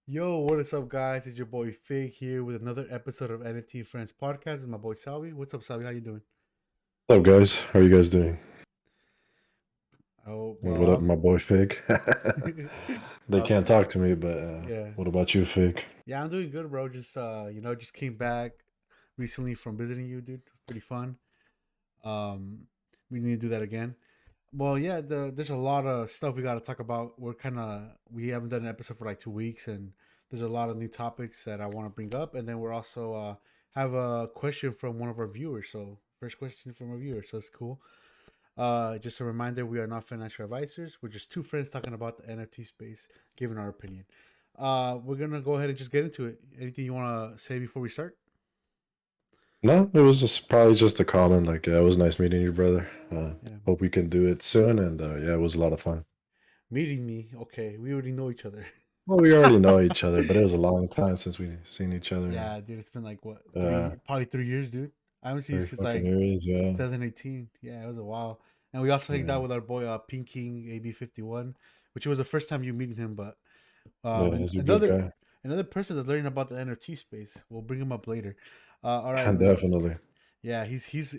Yo, what is up, guys? It's your boy Fig here with another episode of NFT Friends podcast with my boy Selvey. What's up, Selvey? How you doing? Hello, guys. How are you guys doing? Oh, And well, what up, my boy Fig? They uh, can't talk to me, but yeah, what about you, Fig? yeah, I'm doing good, bro. Just just came back recently from visiting you, dude. Pretty fun. Um, we need to do that again. Well, yeah, there's a lot of stuff we got to talk about. We haven't done an episode for like 2 weeks, and there's a lot of new topics that I want to bring up, and then we're also have a question from one of our viewers. So first question from a viewer, so it's cool. Just a reminder, we are not financial advisors. We're just two friends talking about the NFT space, giving our opinion. We're gonna go ahead and just get into it. Anything you want to say before we start? No, it was just probably just a comment. Like, yeah, it was nice meeting you, brother. Yeah, Hope we can do it soon. And yeah, it was a lot of fun. meeting me. Okay, we already know each other. Well, we already know each other, but it was a long time since we seen each other. Yeah, dude, it's been like what Uh, probably 3 years, dude. I haven't seen you three since fucking like years, yeah. 2018. Yeah, it was a while. And we also hanged Yeah, out with our boy Pink King AB51, which was the first time you meeting him. But yeah, and he's a good guy. another person that's learning about the NFT space. We'll bring him up later. All right, man. Definitely. Yeah, he's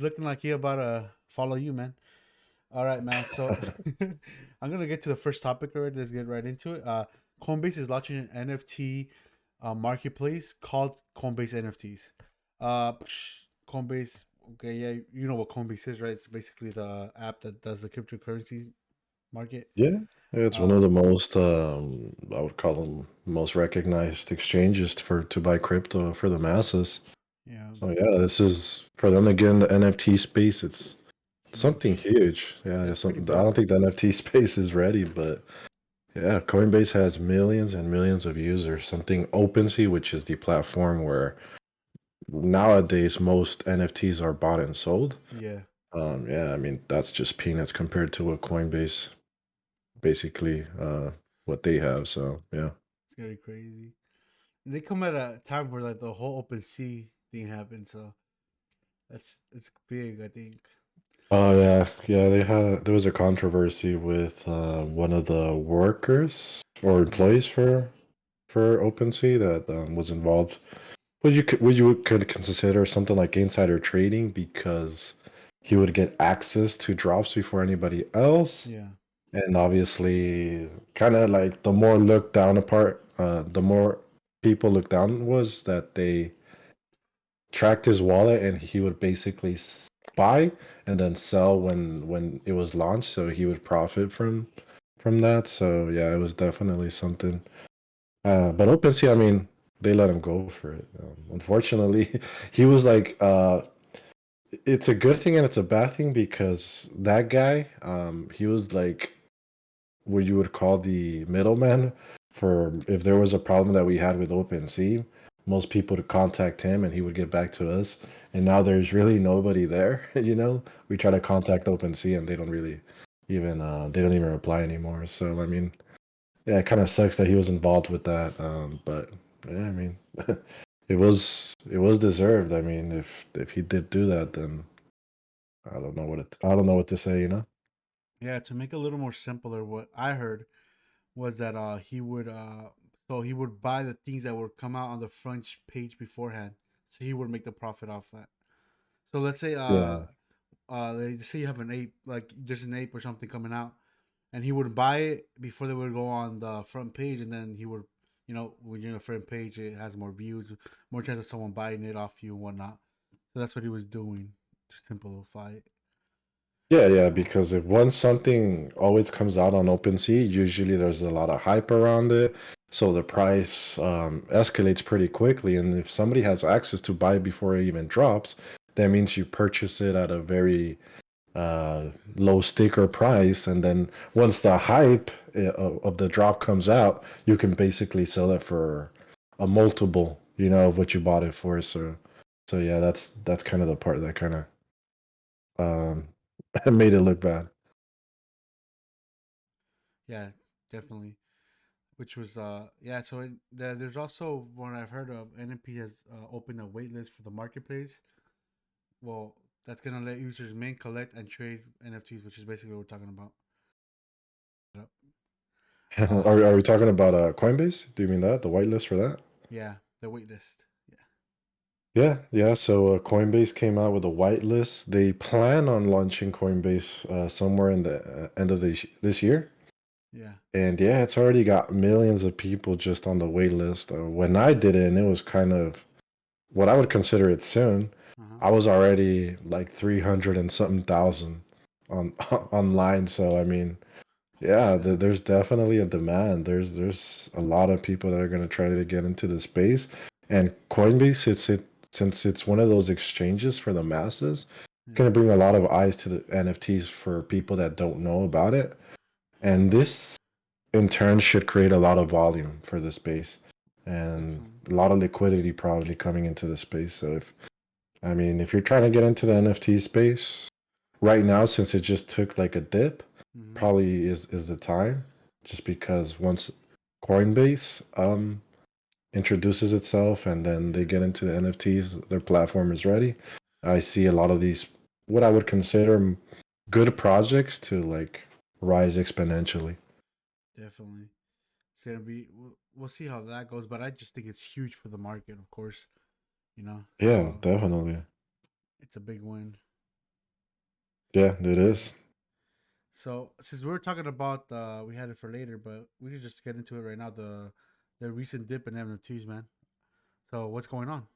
looking like he about to follow you, man. All right, man. So I'm gonna get to the first topic already. Let's get right into it. Coinbase is launching an NFT marketplace called Coinbase NFTs. Coinbase. Okay, yeah, you know what Coinbase is, right? It's basically the app that does the cryptocurrency market. Yeah, it's one of Uh, the most I would call them most recognized exchanges to buy crypto for the masses. yeah, So yeah, this is for them to get in the NFT space. It's something huge. huge. Yeah, It's it's pretty something. I big. don't think the NFT space is ready, but yeah, Coinbase has millions and millions of users. Something OpenSea, which is the platform where nowadays most NFTs are bought and sold. Yeah, Yeah, I mean that's just peanuts compared to what Coinbase basically what they have. So yeah. it's gonna be crazy. And they come at a time where like the whole open sea thing happened, so it's big. I think. Oh yeah. There was a controversy with one of the workers or Yeah, employees for OpenSea that was involved. Would you could consider something like insider trading because he would get access to drops before anybody else, yeah, and obviously, kind of like the more looked down apart, the more people looked down was that they tracked his wallet and he would basically buy and then sell when it was launched, so he would profit from that. So yeah, it was definitely something. But OpenSea, I mean, they let him go for it. Unfortunately, he was like, it's a good thing and it's a bad thing because that guy, he was like what you would call the middleman for if there was a problem that we had with OpenSea, most people would contact him and he would get back to us. And now there's really nobody there, you know? We try to contact OpenSea and they don't really even they don't even reply anymore. So I mean, yeah, it kind of sucks that he was involved with that. But yeah, I mean, it was deserved. I mean, if he did do that, then I don't know what to say. You know? yeah. To make it a little more simpler, what I heard was that he would buy the things that would come out on the front page beforehand, so he would make the profit off that. So let's say Yeah, they say you have an ape, like there's an ape or something coming out, and he would buy it before they would go on the front page, and then he would, when you're on the front page, it has more views, more chance of someone buying it off you and whatnot. So that's what he was doing to simplify it. yeah. Because if once something always comes out on OpenSea, usually there's a lot of hype around it, so the price escalates pretty quickly. And if somebody has access to buy before it even drops, that means you purchase it at a very uh, low sticker price, and then once the hype of the drop comes out, you can basically sell it for a multiple, of what you bought it for. So yeah, that's kind of the part that kind of um, made it look bad. Yeah, definitely. Which was yeah. So there's also one I've heard of. NMP has opened a wait list for the marketplace. Well, that's gonna let users mint, collect, and trade NFTs, which is basically what we're talking about. Are we talking about Coinbase? Do you mean that the whitelist for that? Yeah, the wait list. Yeah. Yeah, yeah. So Coinbase came out with a whitelist. They plan on launching Coinbase somewhere in the end of this year. Yeah. And yeah, it's already got millions of people just on the wait list. When I did it, and it was kind of what I would consider it soon. Uh-huh. I was already like 300 and something thousand on online. So I mean, Holy yeah, damn. there's definitely a demand. There's a lot of people that are going to try to get into the space, and Coinbase, since it's one of those exchanges for the masses, Yeah. going to bring a lot of eyes to the NFTs for people that don't know about it, and this in turn should create a lot of volume for the space, and Definitely. a lot of liquidity probably coming into the space. So if you're trying to get into the NFT space right now, since it just took like a dip, Mm-hmm. probably is the time. Just because once Coinbase introduces itself and then they Yeah. get into the NFTs, their platform is ready. I see a lot of these what I would consider good projects to like rise exponentially. Definitely. It's gonna be. We'll see how that goes, but I just think it's huge for the market, of course. You know, Yeah, so definitely. it's a big win. Yeah, it Yeah. is. So since we were talking about, we had it for later, but we could just get into it right now. The recent dip in NFTs, man. So what's going on?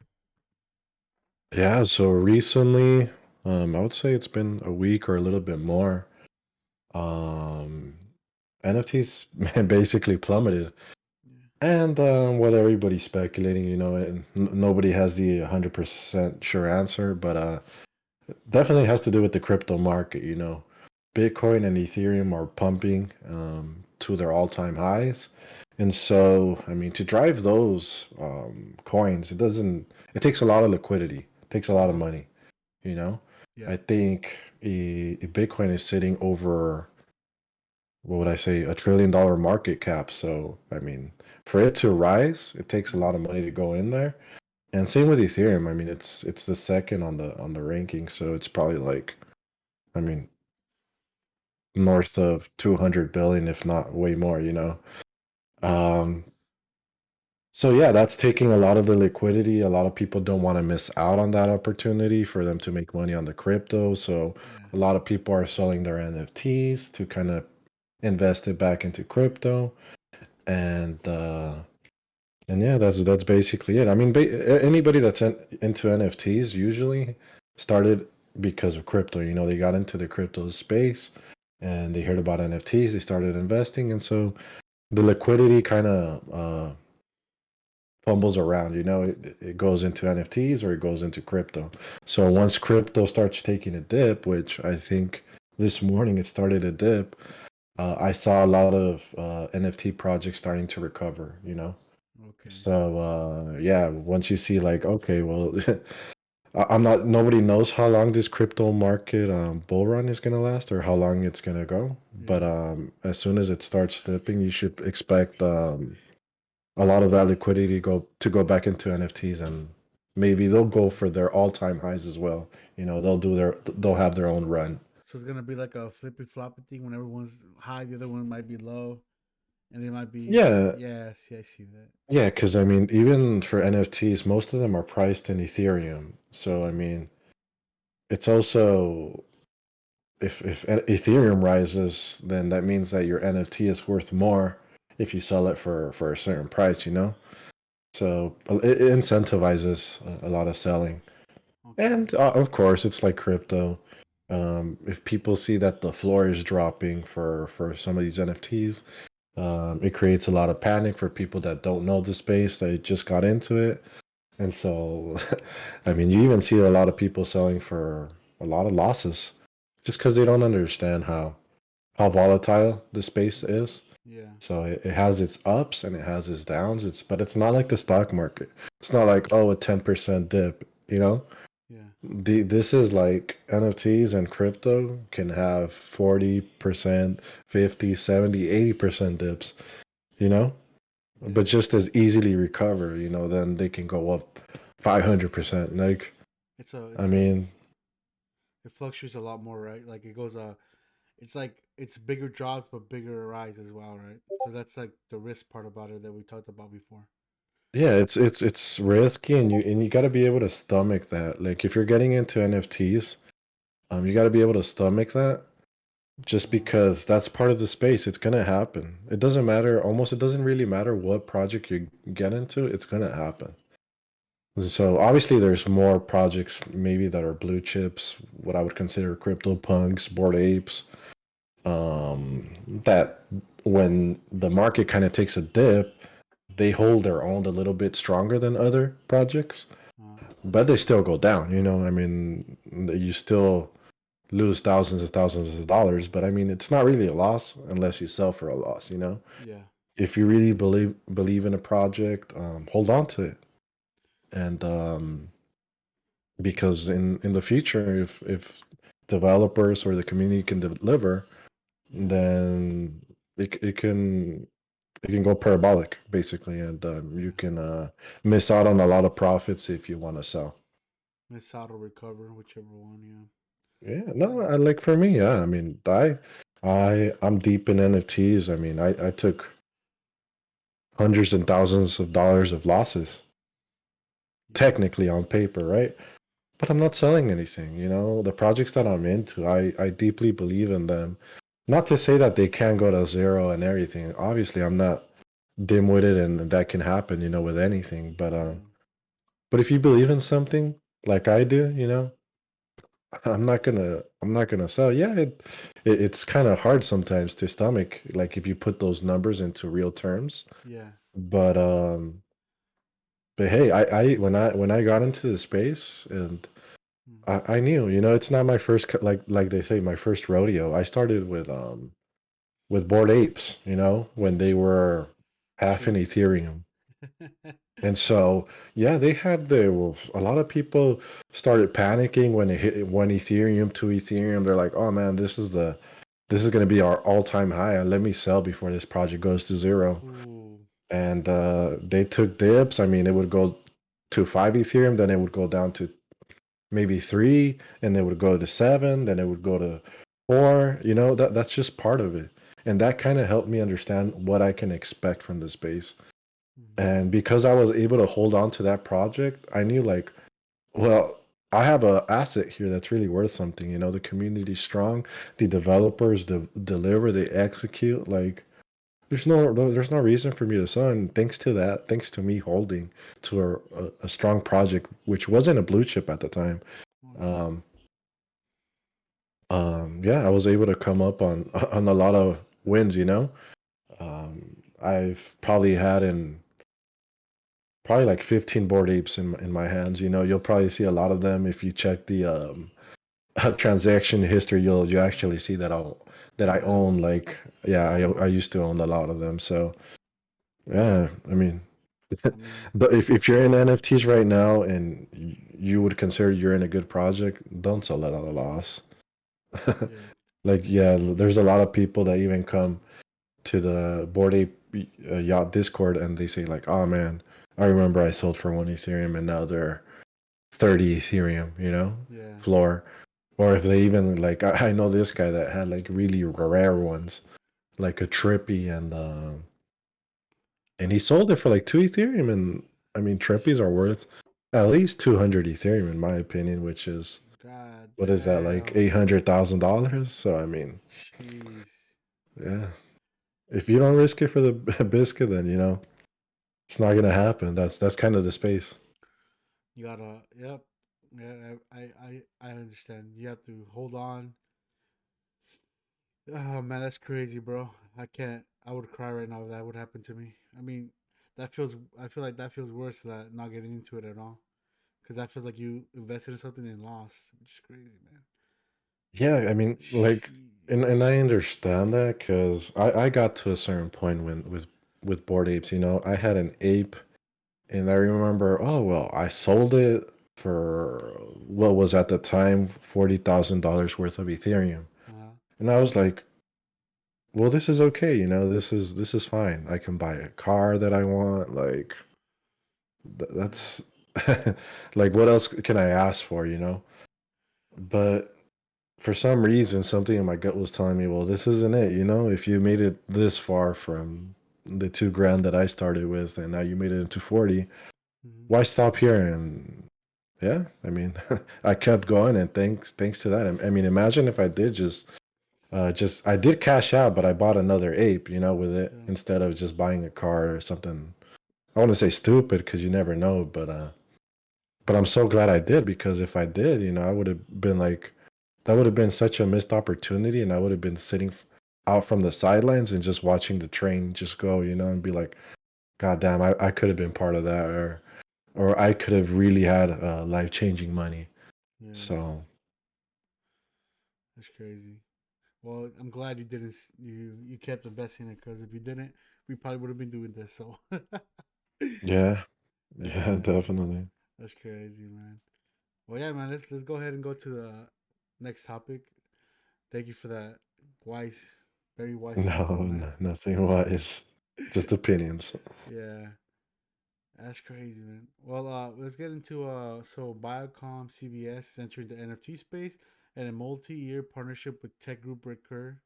Yeah, so recently, I would say it's been a week or a little bit more. Um, NFTs basically plummeted, Yeah. and what everybody's speculating, and nobody has the 100% sure answer, but definitely has to do with the crypto market. Bitcoin and Ethereum are pumping to their all-time highs, and so I mean to drive those coins, it takes a lot of liquidity, it takes a Uh lot of huh. money. You know, Yeah. I think Bitcoin is sitting over, what would I say, $1 trillion market cap. So, I mean, for it to rise, it takes a Mm-hmm. lot of money to go in there. And same with Ethereum. I mean, it's the second on the ranking, so it's probably like, I mean, north of 200 billion, if not way more. Yeah. Um, so yeah, that's taking a lot of the liquidity. A lot of people don't want to miss out on that opportunity for them to make money on the crypto. So Yeah. a lot of people are selling their NFTs to kind of invest it back into crypto. And yeah, that's basically it. I mean, anybody that's into NFTs usually started because of crypto. They got into the crypto space and they heard about NFTs. They started investing, and so the liquidity kind of fumbles around. It goes into NFTs or it goes into crypto. So once crypto starts taking a dip, which I think this morning it started a dip, I saw a lot of NFT projects starting to recover. Okay. So yeah, once you see like, okay, well, I'm not. Nobody knows how long this crypto market bull run is gonna last or how long it's gonna go. But Yeah. as soon as it starts dipping, you should expect a lot of that liquidity go back into NFTs, and maybe they'll go Okay. for their all-time highs as well. They'll have their own run. So it's gonna be like a flippy floppy thing when everyone's high, the other one might be low, and it might be. Yeah, Yeah. See, I see that. yeah, because I mean, even for NFTs, most of them are priced in Ethereum. So I Mm-hmm. mean, it's also if Ethereum rises, then that means that your NFT is worth more if you sell it for a certain price. So it incentivizes a lot of selling. Okay. And of course, it's like crypto. If people see that the floor is dropping for some of these NFTs, it creates a lot of panic for people that don't know the space, they just got into it. And so, I mean, you even see a lot of people selling for a lot of losses just because they don't understand how volatile the space is. Yeah. So it has its ups and it has its downs. But it's not like the stock market. It's not like, oh, a 10% dip. Yeah. This is like NFTs and crypto can have 40%, 50, 70, 80% dips, you know? But Yeah. just as easily recover, then they can go up 500%. Like, It's a. I It's a. mean, It fluctuates a lot more, right? Like it goes. It's like it's bigger drops but bigger rise as well, right? So that's like the risk part about it that we talked about before. Yeah, it's risky, and you got to be able to stomach that. Like if you're getting into NFTs, you got to be able to stomach that. Just Uh, because that's part of the space, it's gonna happen. It doesn't matter. Almost, it doesn't really matter what project you get into. It's gonna happen. So obviously, there's more projects maybe that are blue chips, what I would consider crypto punks, bored apes, that when the market kind of takes a dip, they hold their own a little bit stronger than other projects, uh, but they still go down. I mean, you still lose thousands and thousands of dollars, but I mean, it's not really a loss unless you sell for a loss. yeah, If you really believe in a project, hold on to it, and because in the future, if developers or the community can deliver, yeah, then it can go parabolic basically, and you yeah. can miss out on a lot of profits if you want to sell. Miss out or recover, whichever one. Yeah, Yeah, no, like for me, yeah, I mean, I'm deep in NFTs. I mean, I took hundreds and thousands of dollars of losses, yeah, technically on paper, right? But I'm not selling anything. The projects that I'm into, I deeply believe in them. Not to say that they can go to zero and everything. Obviously, I'm not dim-witted, and that can happen, with anything. yeah, But if you believe in something like I do, I'm not gonna sell. Yeah, it's kind of hard sometimes to stomach, like if you put those numbers into real terms. yeah. But but hey, I when I got into the space, and Mm. I knew, it's not my first like they say, my first rodeo. I started with Bored Apes, when Yeah, they were half in true. Ethereum. And so, yeah, they had a lot of people started panicking when it hit one Ethereum, two Ethereum. They're like, "Oh man, this is going to be our all-time high. Let me sell before this project goes to zero." Ooh, And they took dips. I mean, it would go to five Ethereum, then it would go down to maybe three, and it would go to seven, then it would go to four. That's just part of it. And that kind of helped me understand what I can expect from the space. mm, And because I was able to hold on to that project, I knew like, well, I have a asset here that's really worth something. The community's strong, the developers deliver, they execute. Like, there's no reason for me to sell. And thanks to that, thanks to me holding to a strong project, which wasn't a blue chip at the time. oh yeah, Um, yeah, I was able to come up on on a lot of wins. I've probably had in probably like 15 board apes in my hands. You'll probably see a lot of them if you check the transaction history. You actually see that I you have own, them. like, yeah, I Wow. used to own a lot of them. So Yeah, yeah, I mean, I mean, but if you're in NFTs right now and you would consider you're in a good project, don't sell that at a loss. yeah, Like, yeah, there's a lot of people that even come to the Board Ape Yacht Discord, and they say like, "Oh man, I remember I sold for one Ethereum, and now they're 30 Ethereum, yeah, floor." Or if they even like, I know this guy that had like really rare ones, like a Trippy, and he sold it for like two Ethereum, and I mean Trippies are worth at least 200 Ethereum in my opinion, which is, god what is that, like damn. $800,000? So I mean, Jeez. yeah, if you don't risk it for the biscuit, then it's not gonna happen. That's kind of the space. You gotta, yep. Yeah, I understand. You have to hold on. Oh man, that's crazy, bro. I can't. I would cry right now if that would happen to me. I mean, that feels. I feel like that feels worse than not getting into it at all. Because that feels like you invested in something and lost, which is crazy, man. Yeah, I mean, like, Jeez. and I understand that because I got to a certain point when with Bored Apes. I had an ape, and I remember, oh well, I sold it for what was at the time $40,000 worth of Ethereum, Uh, and I was like, well, this is okay. This is fine. I can buy a car that I want. Like, yeah. that's like, what else can I ask for? But for some reason, something in my gut was telling me, well, this isn't it. If you made it this far from the 2 grand that I started with, and now you made it into 40, Hmm. why stop here? And yeah, I mean, I kept going, and thanks to that. I mean, imagine if I did just I did cash out, but I bought another ape, with it Yeah. instead of just buying a car or something. I want to say stupid because you never know, but I'm so glad I did, because if I did, I would have been like, that would have been such a missed opportunity, and I would have been sitting out from the sidelines and just watching the train just go, and be like, God damn, I could have been part of that, or I could have really had life-changing money. Yeah. So That's crazy. Well, I'm glad you didn't. You kept investing it because if you didn't, we probably would have been doing this. So, yeah, yeah, yeah, definitely. that's crazy, man. Well, yeah, man. Let's go ahead and go to the next topic. Thank you for that wise, very wise No, info, man. nothing wise, just opinions. Yeah, that's crazy, man. Well, let's get into so ViacomCBS is entering the NFT space and a multi-year partnership with tech group Recur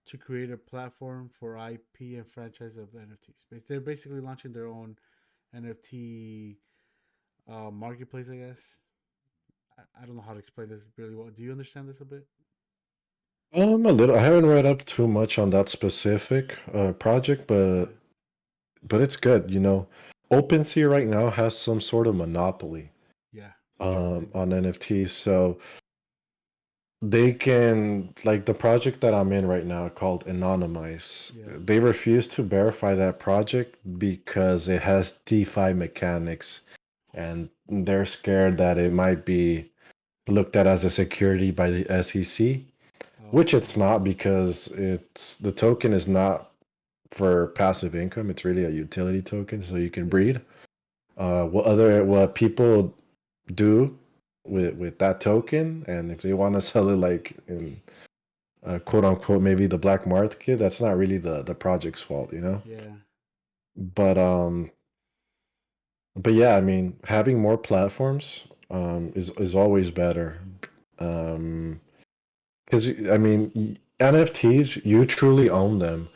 to create a platform for IP and franchise of NFTs. They're basically launching their own NFT marketplace, I guess. I don't know how to explain this really well. Do you understand this a bit? A little. I haven't read up too much on that specific project, Yeah. but it's good. OpenSea right now has some sort of monopoly Yeah, they do. on NFTs, so they can, like, the project that I'm in right now called Anonymice. Yeah. They refuse to verify that project because it has DeFi mechanics, and they're scared that it might be looked at as a security by the SEC, which Okay. it's not, because it's the token is not for passive income. It's really a utility token, so you can Yeah. breed. What people do Yeah. with that token, and if they want to sell it like in quote unquote maybe the black market, that's not really the project's fault. Yeah. But yeah, I mean, having more platforms is always better. Um, because I mean, NFTs, you truly own them.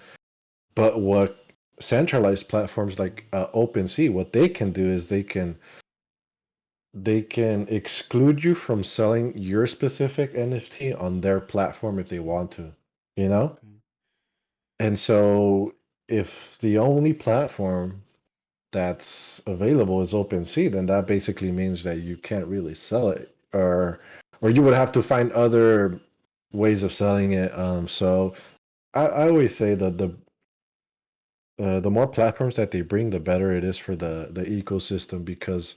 But what centralized platforms like OpenSea, what they can do is they can exclude you from selling your specific NFT on their platform if they want to, you know? Okay. And so if the only platform that's available is OpenSea, then that basically means that you can't really sell it, or you would have to find other ways of selling it. So I always say that the more platforms that they bring, the better it is for Yeah. the ecosystem, because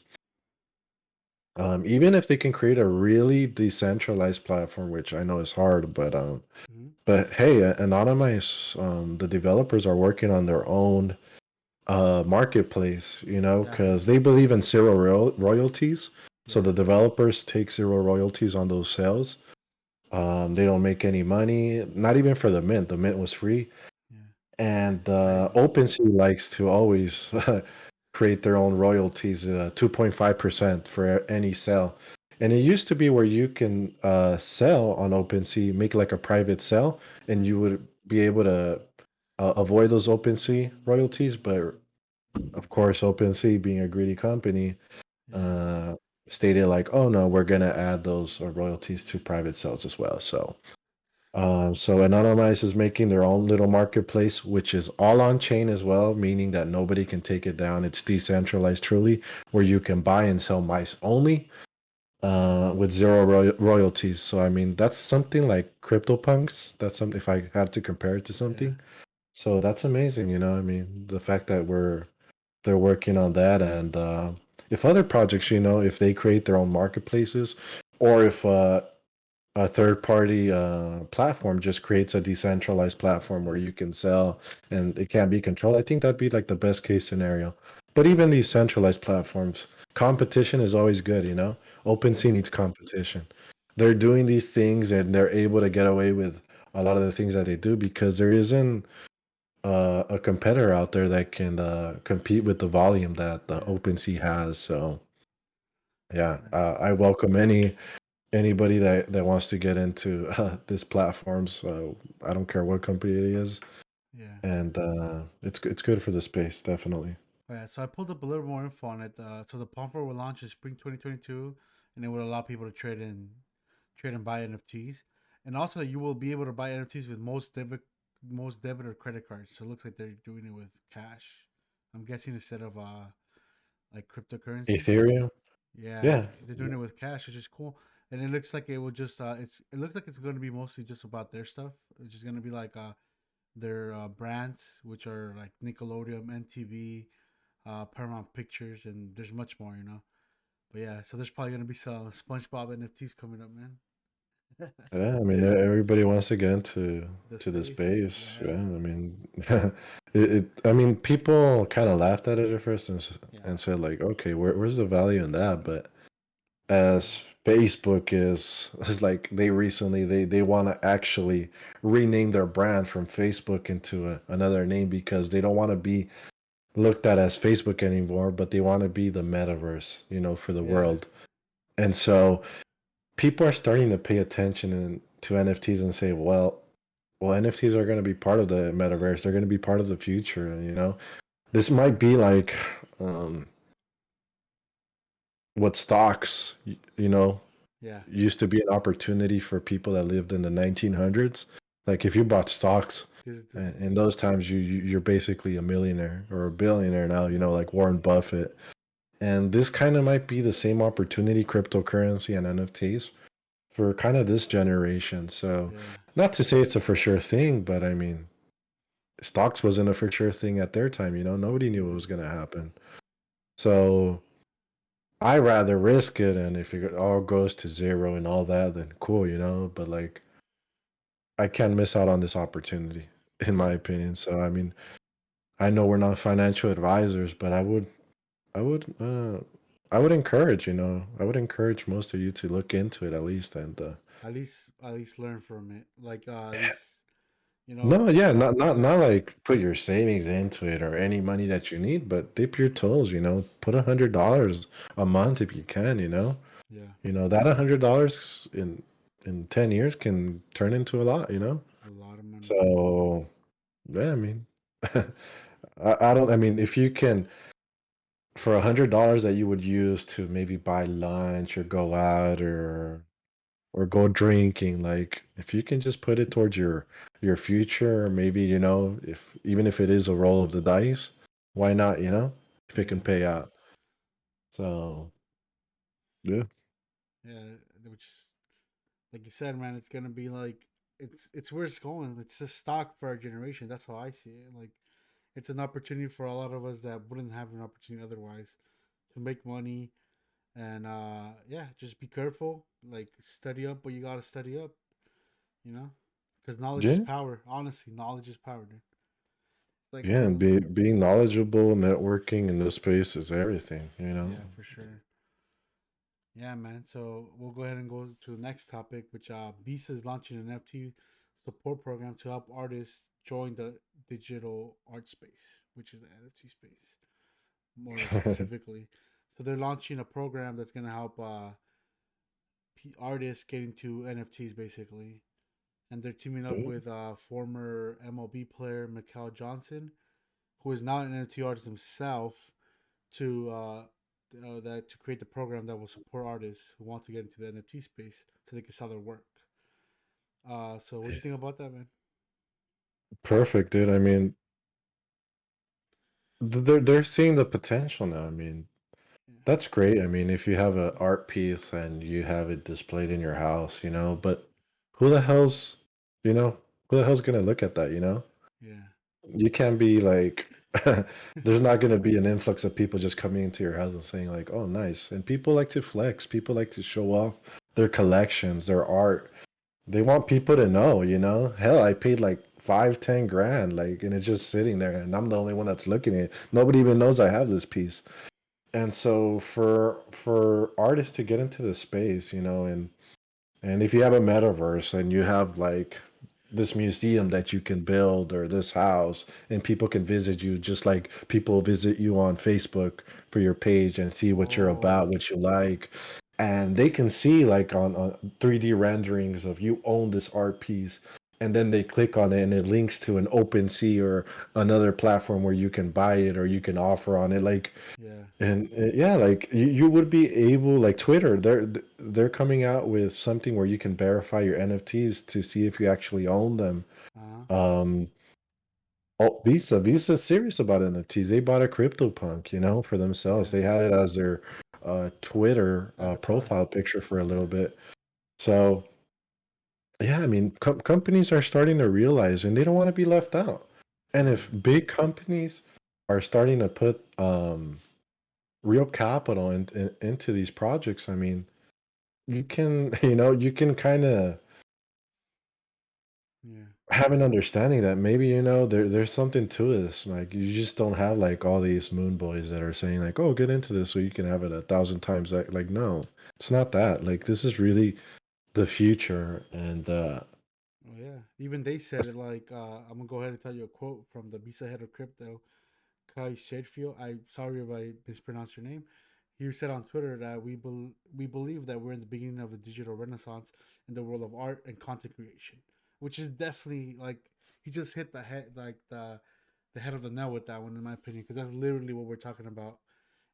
even if they can create a really decentralized platform, which I know is hard, Mm-hmm. but hey, Anonymice, the developers are working on their own marketplace, Yeah, I heard because that. they believe in zero royalties. So Yeah. the developers take zero royalties on those sales. They don't make any money, not even for the mint. The mint was free. Yeah. And It's crazy. OpenSea likes to always create their own royalties, 2.5% for any sale. And it used to be where you can sell on OpenSea, make like a private sell, and Yeah. you would be able to avoid those OpenSea royalties. But of course, OpenSea, being a greedy company, Yeah. uh, stated like, "Oh no, we're gonna add those royalties to private sales as well." So Anonymize is making their own little marketplace, which is all on chain as well, meaning that nobody can take it down. It's decentralized truly, where you can buy and sell mice only, Yeah. with zero royalties. So I mean, that's something like CryptoPunks. That's something, if I had to compare it to Yeah. something. So that's amazing. I mean, the fact that they're working on that, and if other projects, if they create their own marketplaces, or if a third party platform just creates a decentralized platform where Yeah. you can sell and it can't be controlled, I think that'd be like the best case scenario. But even these centralized platforms, competition is always good. OpenSea Yeah. needs competition. They're doing these things and they're able to get away with a lot of the things that they do because there isn't a competitor out there that can compete with the volume that Yeah. OpenSea has. So yeah, Yeah. I welcome anybody that wants to get into this platforms. I don't care what company it is, Yeah. and it's good for the space, definitely. Oh, yeah. So I pulled up a little more info on it. So the Palm 4 will launch in spring 2022, and it would allow people to trade and buy NFTs, and also you will be able to buy NFTs with most debit or credit cards. So it looks like they're doing it with cash. I'm guessing instead of like cryptocurrency. Ethereum, Yeah, like yeah, they're doing it with cash, which is cool. And it looks like it will just it looks like it's going to be mostly just about their stuff. It's just going to be like their brands, which are like Nickelodeon, NTV, Paramount Pictures, and there's much more, you know. But yeah, so there's probably gonna be some SpongeBob NFTs coming up, man. yeah. I mean, everybody wants to get into The the space, space. Yeah, I yeah, mean, I mean, people kind of laughed at it at first yeah, and said like, okay, where's the value in that? But yeah, as Facebook is like they recently they want to actually rename their brand from Facebook into another name because they don't want to be looked at as Facebook anymore, but they want to be the metaverse, for the yeah, world. And so people are starting to pay attention to NFTs and say, well, NFTs are going to be part of the metaverse. They're going to be part of the future. And, this might be like um, what stocks, yeah. used to be an opportunity for people that lived in the 1900s. Like if you bought stocks in This, those times, you're basically a millionaire or a billionaire now. yeah, Like Warren Buffett. And this kind of might be the same opportunity, cryptocurrency and NFTs for kind of this generation. So, yeah, not to say it's a for sure thing, but I mean, stocks wasn't a for sure thing at their time. Nobody knew what mm-hmm. was going to happen. So, I rather risk it, and if it all goes to zero and all that, then cool, But like, I can't miss out on this opportunity, in my Yeah. opinion. So, I mean, I know we're not financial advisors, but I would, I would encourage, I would encourage most of you to look into it at least, and At least learn from it. Like at least you know, no, yeah, not yeah, like put your savings into it or any money that you need, but dip your toes, put $100 a month if you can, yeah, that $100 in 10 years can turn into a lot. a lot of money. So yeah, I mean, I don't. I mean, if you can for $100 that you would use to maybe buy lunch or go out or go drinking, like if you can just put it towards your future, maybe if even if it is a roll of the dice, why not, if it can Yeah, pay out. So yeah. yeah. Which like you said, man, it's gonna be like it's where it's going. It's a stock for our generation. That's how I see it. Like it's an opportunity for a lot of us that wouldn't have an opportunity otherwise to make money. And yeah, just be careful. Like study up, but you gotta study up. You know, because knowledge is Yeah, power. Honestly, knowledge is power, dude. It's like yeah, and being knowledgeable, networking in this space is everything. yeah, for sure. Yeah, man. So we'll go ahead and go to the next topic, which Visa is launching an NFT support program to help artists join the digital art space, which is the NFT space more specifically. So they're launching a program that's going to help artists get into NFTs basically, and they're teaming up with former MLB player Micah Johnson, who is now an NFT artist himself, to that to create the program that will support artists who want to get into the NFT space so they can sell their work. So what do you think about that, man? Perfect, dude. I mean, they're seeing the potential now. I mean, Yeah, that's great. I mean, if you have an art piece and you have it displayed in your house, but who the hell's, you know, who the hell's gonna look at that? yeah, You can't be like, there's not gonna be an influx of people just coming into your house and saying like, oh, nice. And people like to flex. People like to show off their collections, their art. They want people to know. Hell, I paid like 5, 10 grand, like, and it's just sitting there, and I'm the only one that's looking at it. Nobody even knows I have this piece. And so for artists to get into the space, and if you have a metaverse and you have like this museum yeah. that you can build or this house and people can visit you just like people visit you on Facebook for your page and see what you're about, Oh, what you like. and they can see like on 3D renderings of you own this art piece, and then they click on it and it links to an OpenSea or another platform where you can buy it or you can offer on it. Like, Yeah. and yeah, like you would be able, like Twitter, they're coming out with something where you can verify your NFTs to see if you actually own them. Uh-huh. Um, oh, Visa's serious about NFTs. They bought a CryptoPunk, for themselves. Yeah. They had it as their Twitter Avatar. profile picture for a little Yeah. bit. So yeah, I mean, companies are starting to realize, and they don't want to be left out. And Yeah. if big companies are starting to put real capital into these projects, I mean, you can, you can kind of Yeah. have an understanding that maybe, there's something to this. Like, you just don't have like all these moon boys that are saying like, oh, get into this so you can have it 1,000 times. Like, no, it's not that. Like, this is really the future, and Oh yeah. Even they said it like I'm gonna go ahead and tell you a quote from the Visa head of crypto, Kai Shedfield. I'm sorry if I mispronounced your name. He said on Twitter that we believe that we're in the beginning of a digital renaissance in the world of art and content creation, which is definitely like he just hit the head like the head of the nail with that one in my opinion because that's literally what we're talking about,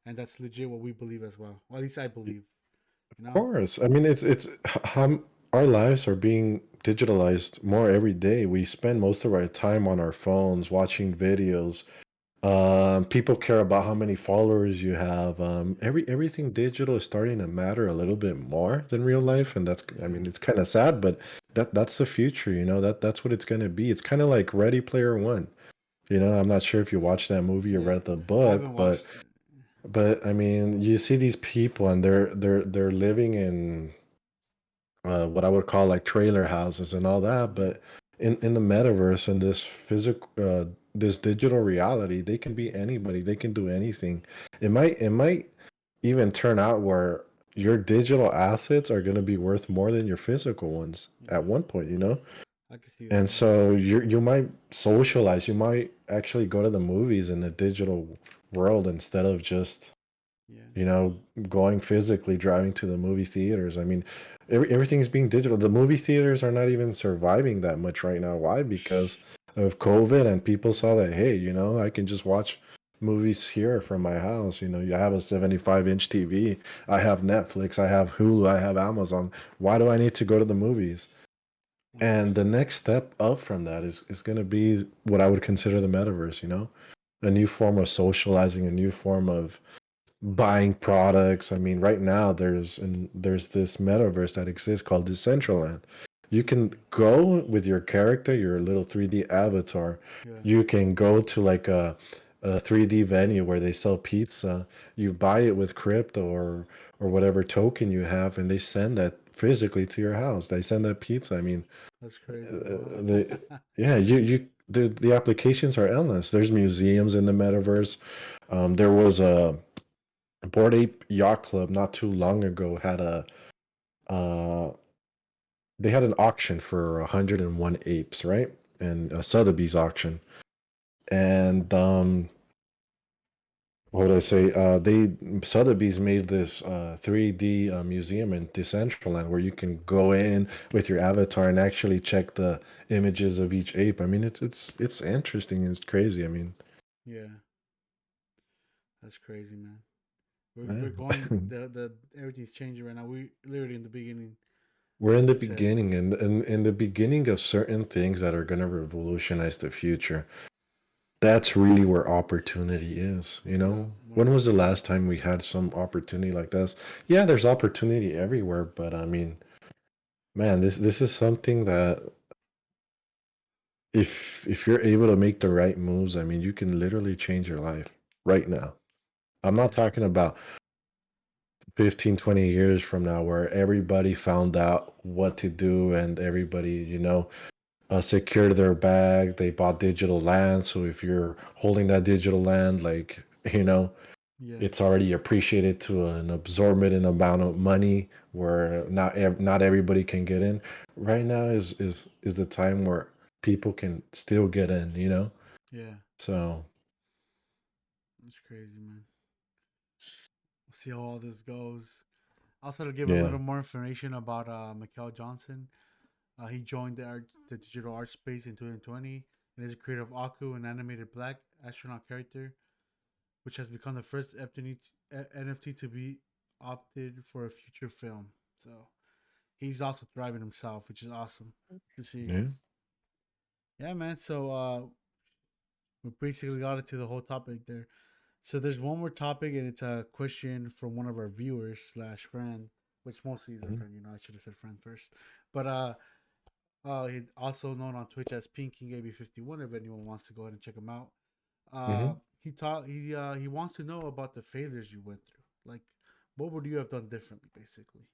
and that's legit what we believe as well. Well, at least I believe. You know? course. I mean, it's how our lives are being digitalized more every day. We spend most of our time on our phones watching videos. People care about how many followers you have. Yeah. Everything digital is starting to matter a little bit more than real life, and I Yeah. mean, it's kind of sad, but that's the future. That's what it's gonna be. It's kind of like Ready Player One. I'm not sure if you watched that movie or Yeah. read the I book, haven't but watched it. I mean, you see these people and they're living in what I would call like trailer houses and all that. Yeah. But in the metaverse and this physical, this digital reality, they can be anybody. They can do anything. It might even turn out where your digital assets are going to be worth more than your physical ones at Yeah. one point. I can see that. And Yeah. so you might socialize. You might actually go to the movies in the digital world instead of just Yeah. you know, going physically, driving to the movie theaters. I mean, everything's being digital. The movie theaters are not even surviving that much right now. Why? Because of COVID, and people saw Yeah. that, hey, I can just watch movies here from my house. You have a 75-inch TV. I have Netflix. I have Hulu. I have Amazon. Why do I need to go to the movies? And the 100%. next step up from that is going to be what I would consider the metaverse. A new form of socializing, a new form of buying products. I mean, right now there's this metaverse that exists called Decentraland. You can go with your character, your little 3D avatar. Yeah. You can go to like a 3D venue where they sell pizza. You buy it with crypto or whatever token you have, and they send that physically to your house. They send that pizza. I mean, That's crazy. Wow. the yeah, the applications are endless. There's museums in the metaverse. There was a Board Ape Yacht Club not too long ago had uh they had an auction for 101 apes, right? And a Sotheby's auction. And what would I say? They Sotheby's made this 3D museum in Decentraland where you can go in with your avatar and actually check the images of each ape. I mean, it's interesting. It's crazy. I mean, Yeah. That's crazy, man. We're yeah. going the everything's changing right now. We literally in the beginning, We're in like the you said. beginning, and in the beginning of certain things that are going to revolutionize the future. That's really where opportunity is, you Yeah. know? One When hundred was the percent. last time we had some opportunity like this? Yeah, there's opportunity everywhere, but I mean, man, this is something that if you're able to make the right moves, I mean, you can literally change your life right now. I'm not Yeah. talking about 15, 20 years from now where everybody found out what to do and everybody, secured their bag. They bought digital land. So if you're holding that digital land, like, you know, Yeah. it's already appreciated to an absorbent amount of money where not everybody can get in. Right now is the time where people can still get in. Yeah. So That's crazy, man. We'll see how all this goes. Also, to give a Yeah. little more information about Micah Johnson, he joined the digital art space in 2020 and is a creator of Aku, an animated black astronaut character, which has become the first NFT to be opted for a future film. So he's also thriving himself, which is awesome to see. Yeah. Yeah, man. So we basically got into the whole topic there. So there's one more topic, and it's a question from one of our viewers slash friend, which mostly is our Mhm. friend. I should have said friend first, but he also known on Twitch as Pink King AB51. If anyone wants to go ahead and check him out, Mm-hmm. he wants to know about the failures you went through. Like, what would you have done differently, basically?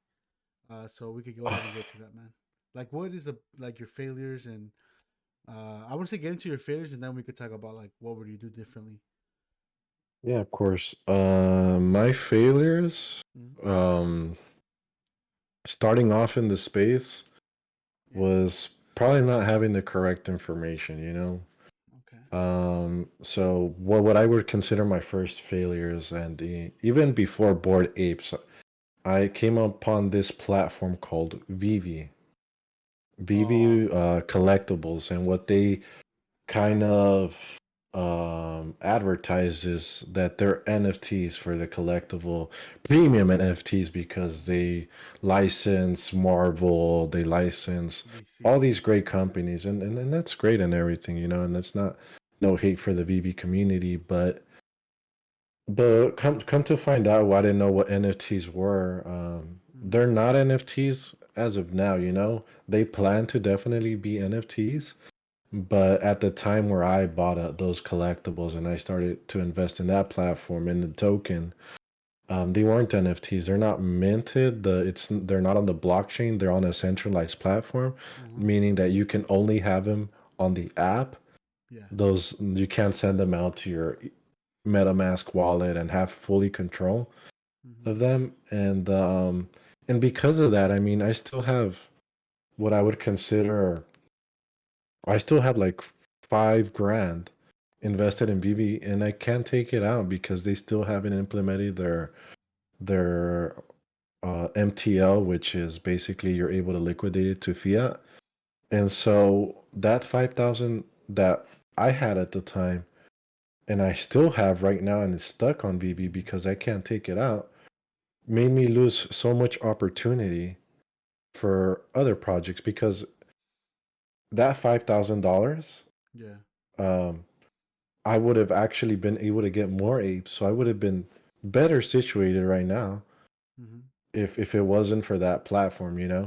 So we could go ahead and get to that, man. Like, what is the like your failures and I want to say get into your failures, and then we could talk about like what would you do differently. Yeah, of course. My failures, Mm-hmm. um, starting off in the space Yeah. was probably not having the correct information, Okay. So what I would consider my first failures, and even before Bored Apes, I came upon this platform called Oh. Vivi Collectibles, and what they kind of advertises that they're NFTs for the collectible premium NFTs because they license Marvel, they license all DC. these great companies, and that's great and everything, and that's not no hate for the VV community, but come to find out, well, I didn't know what NFTs were. Mm-hmm. They're not NFTs as of now, They plan to definitely be NFTs, but at the time where I bought those collectibles and I started to invest in that platform in the token, they weren't NFTs. They're not minted. They're not on the blockchain. They're on a centralized platform, Mm-hmm. meaning that you can only have them on the app. Yeah. Those you can't send them out to your MetaMask wallet and have fully control Mm-hmm. of them. And because of that, I mean, I still have what I would consider I still have like 5 grand Yeah. invested in VV, and I can't take it out because they still haven't implemented their MTL, which is basically you're able to liquidate it to fiat. And so that 5,000 that I had at the time, and I still have right now, and it's stuck on VV Mm-hmm. because I can't take it out, made me lose so much opportunity for other projects because that $5,000, Yeah. um, I would have actually been able to get more apes, so I would have been better situated right now Mm-hmm. if it wasn't for that platform, Yeah.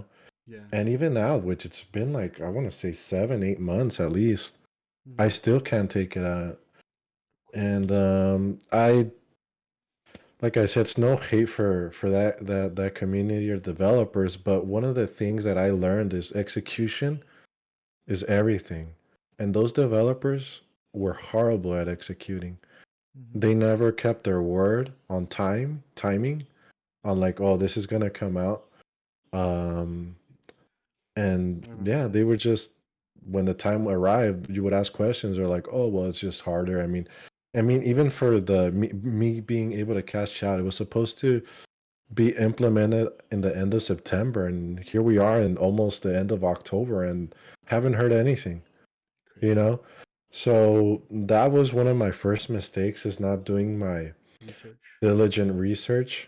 And even now, which it's been like I want to say 7, 8 months at least, I Mm-hmm. still can't take it out. And I like I said, it's no hate for that community or developers, but one of the things that I learned is execution is everything, and those developers were horrible at executing. Mm-hmm. They never kept their word on timing, on like, oh, this is gonna come out. Um, and I remember yeah, that. they were just when the time arrived, you would ask questions. They're like, oh, well, it's just harder. I mean, even for the me being able to cash out, it was supposed to be implemented in the end of September, and here we are in almost the end of October, and haven't heard anything. You Crazy know, so that was one of my first mistakes is not doing my research. diligent research.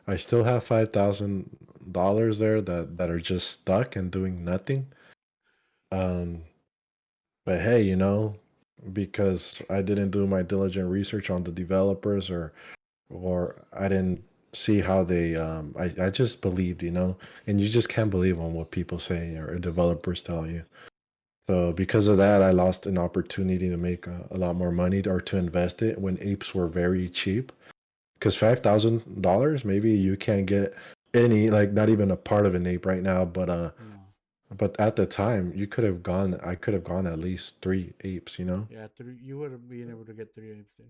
I still have $5,000 there that are just stuck and doing nothing. Um, but hey, because I didn't do my diligent research on the developers or I didn't see how they I just believed, and you just can't believe on what people say or developers tell you. So because of that, I lost an opportunity to make a lot more money or to invest it when apes were very cheap. Because $5,000, maybe you can't get any, like not even a part of an ape right now. No. But at the time, I could have gone at least 3 apes. Yeah. Three. You would have been able to get three apes then,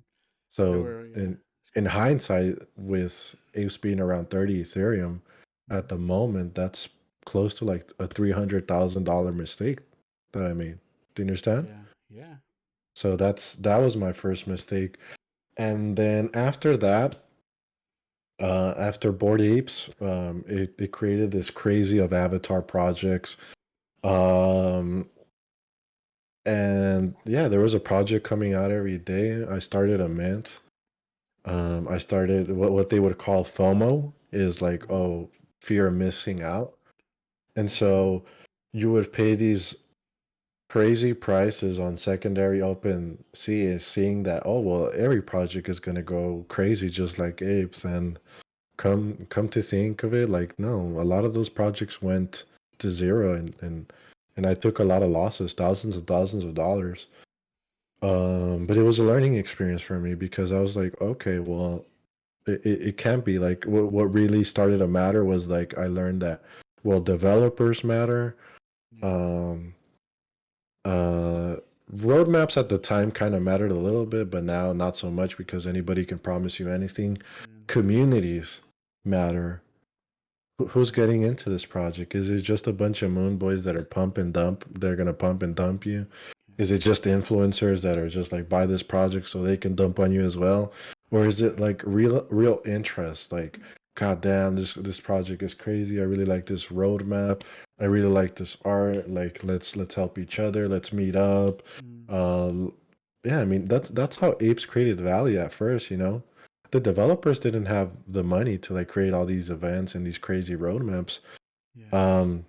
because they So were. Yeah. in It's in crazy. hindsight, with apes being around 30 Ethereum at Mm-hmm. the moment, that's close to like a $300,000 mistake that I made. Do you understand? Yeah. Yeah. So that was my first mistake. And then after that, After Bored Apes, it created this crazy of avatar projects. Um, and yeah, there was a project coming out every day. I started a mint. I started what they would call FOMO is like, Mm-hmm. oh, fear of missing out. And Okay. so you would pay these crazy prices on secondary open sea, seeing that, oh well, every project is gonna go crazy just like apes. And come to think of it, like no, a lot of those projects went to zero, and I took a lot of losses, thousands of dollars. But it was a learning experience for me because I was like, okay, well, it can't be like what really started to matter was like I learned that, well, developers matter. Yeah. Um, uh, Roadmaps at the time kind of mattered a little bit, but now not so much because anybody can promise you anything. Yeah. Communities matter. Who's Yeah. getting into this project? Is it just a bunch of moon boys that are pump and dump? They're gonna pump and dump you. Is it just influencers that are just like buy this project so they can dump on you as well? Or is it Yeah. like real interest? Like, god damn, this project is crazy. I really like this roadmap. I really like this art. Like let's help each other. Let's meet up. Mm. Uh, yeah, I mean that's how apes created value at first, you know. The developers didn't have the money to like create all these events and these crazy roadmaps. Yeah. Um,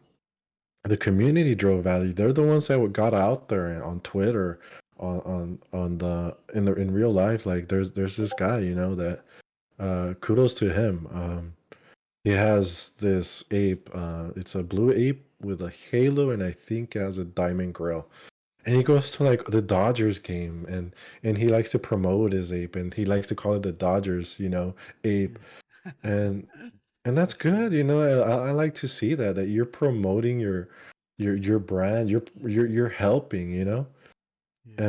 the community drove value. They're the ones that got out there and on Twitter, on the in real life. Like there's this guy, you know, that kudos to him. He has this ape. It's a blue ape with a halo, and I think it has a diamond grill. And he goes to like the Dodgers game, and he likes to promote his ape, and he likes to call it the Dodgers, you know, ape. Yeah. And that's That's cool. good, you know. I like to see that you're promoting your brand, you're helping, you know. Yeah.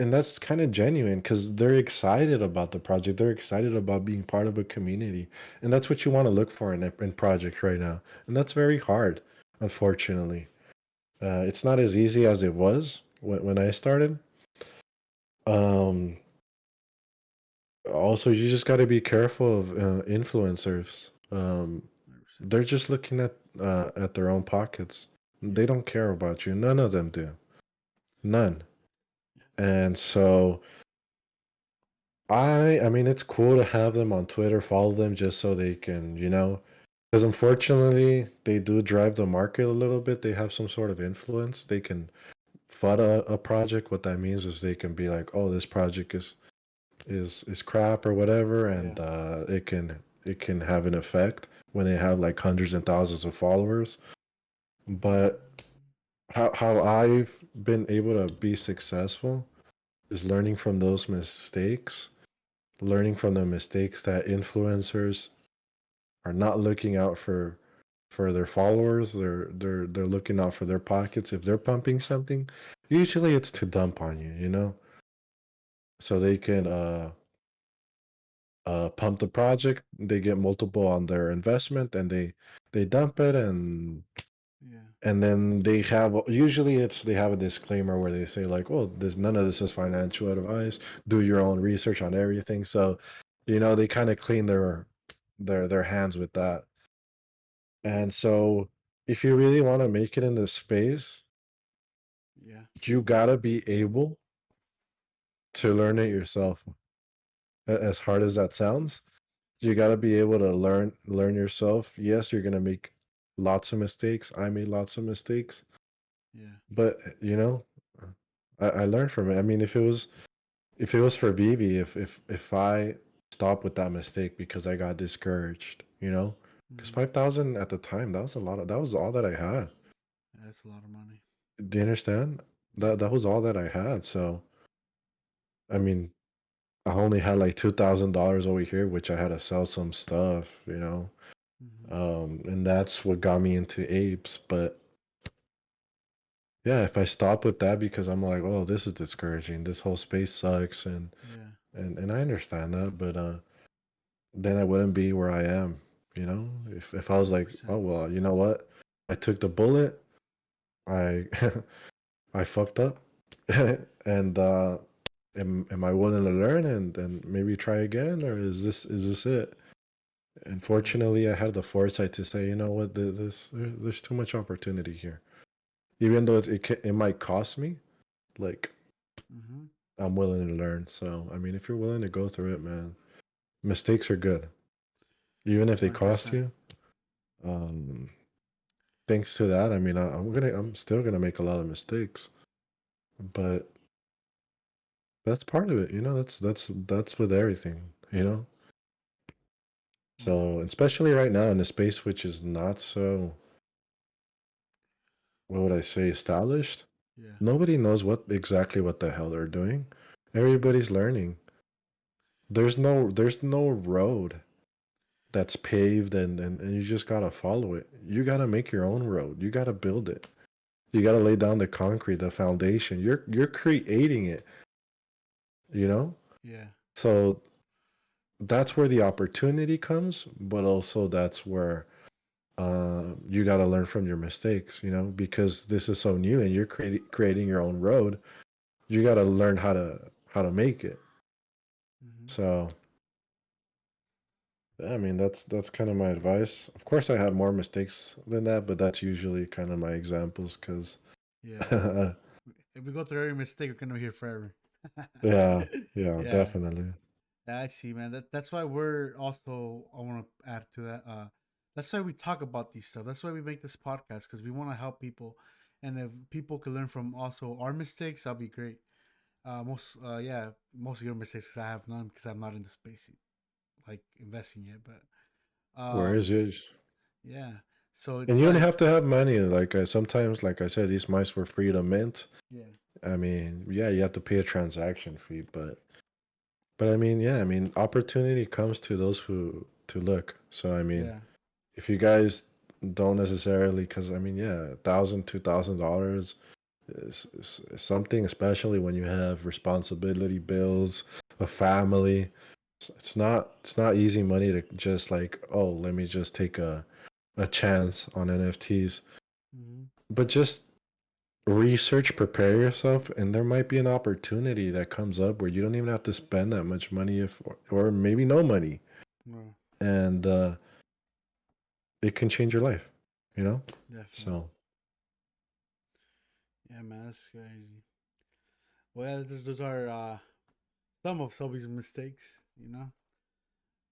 And that's kind of genuine because they're excited about the project. They're excited about being part of a community, and that's what you want to look for in projects right now. And that's very hard, unfortunately. It's not as easy as it was when I started. Um, Also, you just got to be careful of influencers. 100%. They're just looking at their own pockets. They Yeah. don't care about you. None of them do. None. Yeah. And so I mean, it's cool to have them on Twitter, follow them just so they can, you know, because unfortunately they do drive the market a little bit. They have some sort of influence. They can fud a project. What that means is they can be like, oh, this project is crap or whatever, Yeah. and it can have an effect when they have like hundreds and thousands of followers. Yeah. But how I've been able to be successful is learning from those mistakes, learning from the mistakes that influencers are not looking out for their followers. They're looking out for their pockets. If they're pumping something, usually it's to dump on you, you know, so they can pump the project. They get multiple on their investment, and they dump it, Yeah. and then they have, usually it's they have a disclaimer where they say like, "Oh, this none of this is financial advice. Do your own research on everything." So, you know, they kind of clean their hands with that. And so, if you really want to make it in this space, Yeah. you gotta be able to learn it yourself. As hard as that sounds, you got to be able to learn yourself. Yes, you're going to make lots of mistakes. I made lots of mistakes, Yeah. but you know, I learned from it. I mean, if it was for BB, if I stopped with that mistake because I got discouraged, you know, because Mm. 5,000 at the time, that was a lot of, that was all that I had. That's a lot of money. Do you understand? Yeah. That was all that I had. So I mean, I only had like $2,000 over here, which I had to sell some stuff, you know. Mm-hmm. And that's what got me into apes. But yeah, if I stop with that because I'm like, oh, this is discouraging. This whole space sucks, Yeah. and I understand that, but then I wouldn't be where I am. You know, if I was like, oh 100%. well, you know what, I took the bullet. I I fucked up, and am I willing to learn and maybe try again, or is this it? Yeah. Unfortunately, I had the foresight to say, you know what, there's too much opportunity here. Even though it might cost me, like Mm-hmm. I'm willing to learn. So I mean, if you're willing to go through it, man, mistakes are good, even if they cost 100%. you. Um, Thanks to that, I mean, I'm still gonna make a lot of mistakes, but that's part of it. You know, that's with everything. You know, Yeah. so especially right now in a space which is not so, what would I say, established. Yeah. Nobody knows what the hell they're doing. Everybody's learning. There's no road that's paved and you just gotta follow it. You gotta make your own road. You gotta build it. You gotta lay down the concrete, the foundation. You're creating it, you know? Yeah. So that's where the opportunity comes, but also that's where you gotta learn from your mistakes, you know, because this is so new and you're creating your own road. You gotta learn how to make it. Mm-hmm. So I mean, that's kind of my advice. Of course, I have more mistakes than that, but that's usually kind of my examples because, Yeah. If we go through every mistake, we're gonna be here forever. yeah, yeah, Yeah. definitely. Yeah, I see, man. That's why we're also. I want to add to that. That's why we talk about these stuff. That's why we make this podcast because we want to help people, and if people could learn from also our mistakes, that'll be great. Yeah, most of your mistakes 'cause I have none because I'm not in the space like investing yet. But Where is it? yeah. So And it's you don't like, have to have money. Like sometimes, like I said, these mice were free to mint. yeah, I mean, yeah, you have to pay a transaction fee, but I mean, yeah, I mean, opportunity comes to those who to look. So I mean, yeah, if you guys don't necessarily, because I mean, yeah, $1,000, $2,000 is something, especially when you have responsibility, yeah, bills, a family. It's not easy money to just like, oh, let me just take a chance on NFTs. mm-hmm. But just research, prepare yourself, and there might be an opportunity that comes up where you don't even have to spend that much money, if or maybe no money, Well, and it can change your life, you know. definitely. So Yeah, man, that's crazy. Well, those are some of Sobe's mistakes.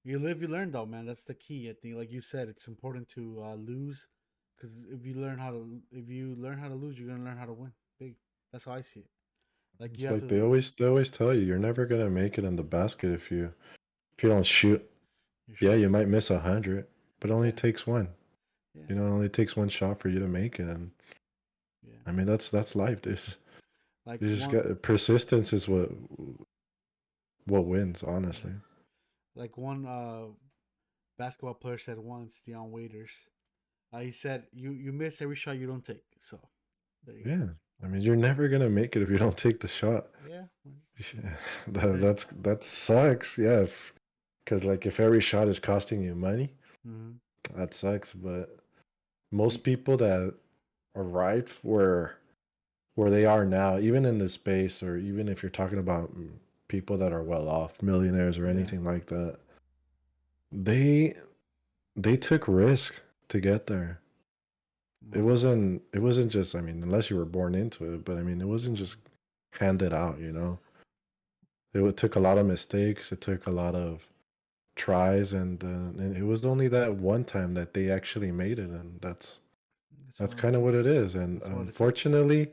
You live, you learn, though, man. That's the key. I think, like you said, it's important to lose, because if you learn how to lose, you're gonna learn how to win. Big. That's how I see it. Like you it's have like to. they always tell you, you're never gonna make it in the basket if you don't shoot. Your Yeah, shot. you might miss 100, but it only Yeah. takes one. Yeah. You know, it only takes one shot for you to make it, and Yeah. I mean that's life, dude. Like You just one. got persistence is what wins, Yeah. honestly. Like one basketball player said once, Deion Waiters. He said, "You miss every shot you don't take." So there you go. Yeah, I mean you're never gonna make it if you don't take the shot. Yeah. Yeah, that sucks. Yeah, because like if every shot is costing you money, Mm-hmm. that sucks. But most people that arrive where they are now, even in this space, or even if you're talking about people that are well off, millionaires or Yeah. anything like that, they they took risk to get there. It 100%. wasn't it wasn't just, I mean, unless you were born into it, but I mean, it wasn't just handed out, you know. Took a lot of mistakes. It took a lot of tries, and it was only that one time that they actually made it, and That's that's all it kind of takes. what it is. And That's what it takes. unfortunately,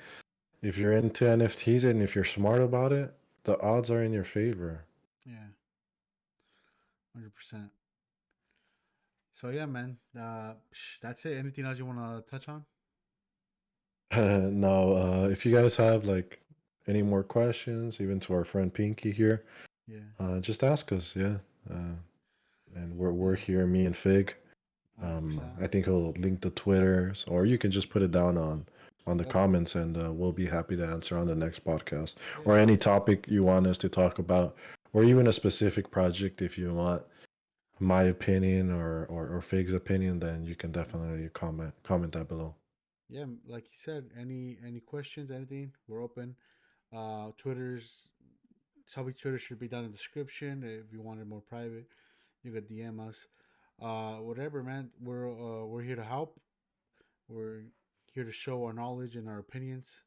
if you're into NFTs and if you're smart about it, the odds are in your favor. Yeah. 100%. So yeah, man. That's it. Anything else you want to touch on? No, if you guys have like any more questions, even to our friend Pinky here, Yeah. just ask us. Yeah, uh, and we're Yeah. here, me and Fig. 100%. I think he'll link the Twitters, or you can just put it down on the Yep. comments, and we'll be happy to answer on the next podcast, Yeah. or any topic you want us to talk about, or even a specific project. If you want my opinion or Fig's opinion, then you can Yeah. definitely comment that below. Yeah. Like you said, any questions, anything, we're open. Twitter's Selvey Twitter should be down in the description. If you want it more private, you could DM us. Whatever, man. We're here to help. We're here to show our knowledge and our opinions.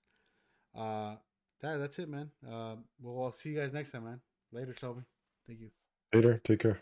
Uh, that's it, man. We'll see you guys next time, man. Later, Selvey. Thank you. Later. Take care.